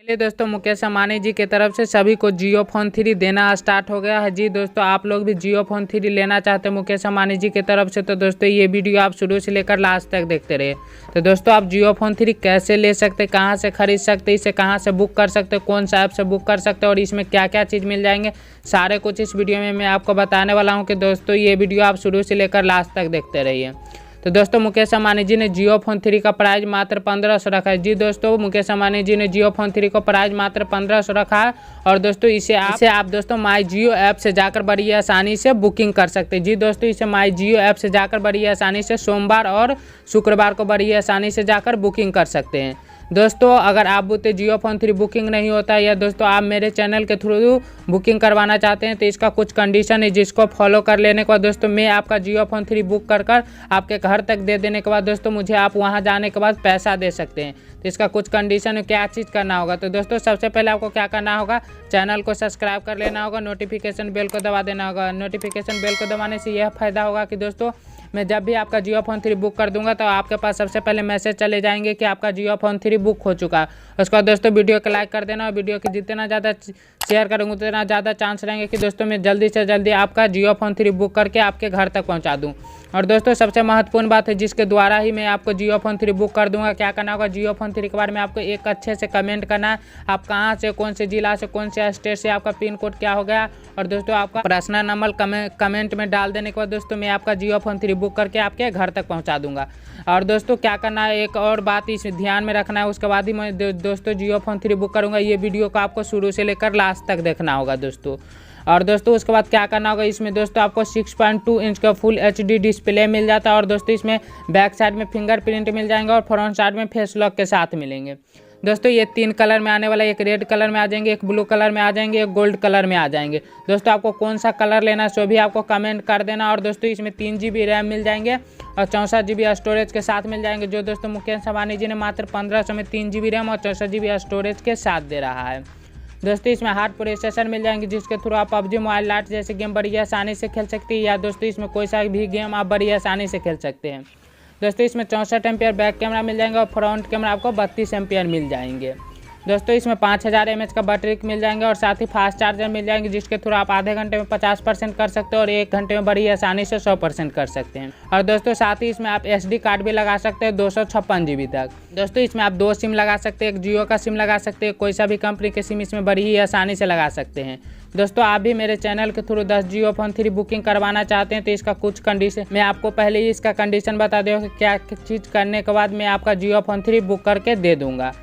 चलिए दोस्तों, मुकेश अंबानी जी की तरफ से सभी को जियो फोन 3 देना स्टार्ट हो गया है। जी दोस्तों, आप लोग भी जियो फोन 3 लेना चाहते हैं मुकेश अंबानी जी की तरफ से, तो दोस्तों ये वीडियो आप शुरू से लेकर लास्ट तक देखते रहिए। तो दोस्तों, आप जियो फोन 3 कैसे ले सकते, कहां से खरीद सकते, इसे कहां से बुक कर सकते, कौन सा ऐप से बुक कर सकते और इसमें क्या क्या चीज़ मिल जाएंगे, सारे कुछ इस वीडियो में मैं आपको बताने वाला हूँ कि दोस्तों ये वीडियो आप शुरू से लेकर लास्ट तक देखते रहिए। तो दोस्तों, मुकेश अंबानी जी ने जियो फोन 3 का प्राइस मात्र 1500 रखा है। जी दोस्तों, मुकेश अंबानी जी ने जियो फोन 3 को प्राइस मात्र 1500 रखा है। और दोस्तों इसे आप दोस्तों माई जियो ऐप से जाकर बड़ी आसानी से बुकिंग कर सकते हैं। जी दोस्तों, इसे माई जियो ऐप से जाकर बड़ी आसानी से सोमवार और शुक्रवार को बड़ी आसानी से जाकर बुकिंग कर सकते हैं। दोस्तों, अगर आप बोलते जियो फोन 3 बुकिंग नहीं होता है या दोस्तों आप मेरे चैनल के थ्रू बुकिंग करवाना चाहते हैं, तो इसका कुछ कंडीशन है जिसको फॉलो कर लेने के बाद दोस्तों मैं आपका जियो फोन 3 बुक कर आपके घर तक दे देने के बाद दोस्तों मुझे आप वहां जाने के बाद पैसा दे सकते हैं। तो इसका कुछ कंडीशन है, क्या चीज़ करना होगा। तो दोस्तों सबसे पहले आपको क्या करना होगा, चैनल को सब्सक्राइब कर लेना होगा, नोटिफिकेशन बेल को दबा देना होगा। नोटिफिकेशन बेल को दबाने से यह फायदा होगा कि दोस्तों मैं जब भी आपका जियो फोन 3 बुक कर दूंगा तो आपके पास सबसे पहले मैसेज चले जाएंगे कि आपका जियो फोन 3 बुक हो चुका है। उसके बाद दोस्तों वीडियो को लाइक कर देना और वीडियो की जितना ज़्यादा शेयर करूँगा उतना ज़्यादा चांस रहेंगे कि दोस्तों मैं जल्दी से जल्दी आपका जियो फोन 3 बुक करके आपके घर तक पहुँचा दूँ। और दोस्तों सबसे महत्वपूर्ण बात है जिसके द्वारा ही मैं आपको जियो फोन 3 बुक कर दूंगा, क्या करना होगा, जियो फोन 3 के बारे में आपको एक अच्छे से कमेंट करना है। आप कहाँ से, कौन से जिला से, कौन से स्टेट से, आपका पिन कोड क्या हो गया और दोस्तों आपका पर्सनल नंबर कमेंट में डाल देने के बाद दोस्तों मैं आपका जियो फोन 3 बुक करके आपके घर तक पहुँचा दूँगा। और दोस्तों क्या करना है, एक और बात इस ध्यान में रखना है, उसके बाद ही मैं दोस्तों जियो फोन 3 बुक करूँगा। ये वीडियो को आपको शुरू से लेकर लास्ट तक देखना होगा दोस्तों। और दोस्तों उसके बाद क्या करना होगा, इसमें दोस्तों आपको 6.2 इंच का फुल HD डिस्प्ले मिल जाता है। और दोस्तों इसमें बैक साइड में फिंगरप्रिंट मिल जाएंगे और फ्रंट साइड में फेस लॉक के साथ मिलेंगे। दोस्तों ये 3 कलर में आने वाला है, एक रेड कलर में आ जाएंगे, एक ब्लू कलर में आ जाएंगे, एक गोल्ड कलर में आ जाएंगे। दोस्तों आपको कौन सा कलर लेना है सो भी आपको कमेंट कर देना। और दोस्तों इसमें 3 GB रैम मिल जाएंगे और 64 GB स्टोरेज के साथ मिल जाएंगे, जो दोस्तों मुकेश अंबानी जी ने मात्र 1500 में 3 GB रैम और 64 GB स्टोरेज के साथ दे रहा है। दोस्तों इसमें हार्ड प्रोसेसर मिल जाएंगे जिसके थ्रू आप PUBG मोबाइल लाइट जैसे गेम बड़ी आसानी से खेल सकते हैं, या दोस्तों इसमें कोई सा भी गेम आप बड़ी आसानी से खेल सकते हैं। दोस्तों इसमें 64 एम्पियर बैक कैमरा मिल जाएंगे और फ्रंट कैमरा आपको 32 एम्पियर मिल जाएंगे। दोस्तों इसमें 5000 mAh का बैटरी मिल जाएंगे और साथ ही फास्ट चार्जर मिल जाएंगे जिसके थ्रू आप आधे घंटे में 50% कर सकते हैं और 1 घंटे में बड़ी आसानी से 100% कर सकते हैं। और दोस्तों साथ ही इसमें आप SD कार्ड भी लगा सकते हैं 256 GB तक। दोस्तों इसमें आप 2 सिम लगा सकते हैं, एक जियो का सिम लगा सकते हैं, कोई सा भी कंपनी के सिम इसमें बड़ी ही आसानी से लगा सकते हैं। दोस्तों आप भी मेरे चैनल के थ्रू 10 जियो फोन 3 बुकिंग करवाना चाहते हैं तो इसका कुछ कंडीशन मैं आपको पहले ही इसका कंडीशन बता दूँ कि क्या चीज़ करने के बाद मैं आपका जियो फोन 3 बुक करके दे दूँगा।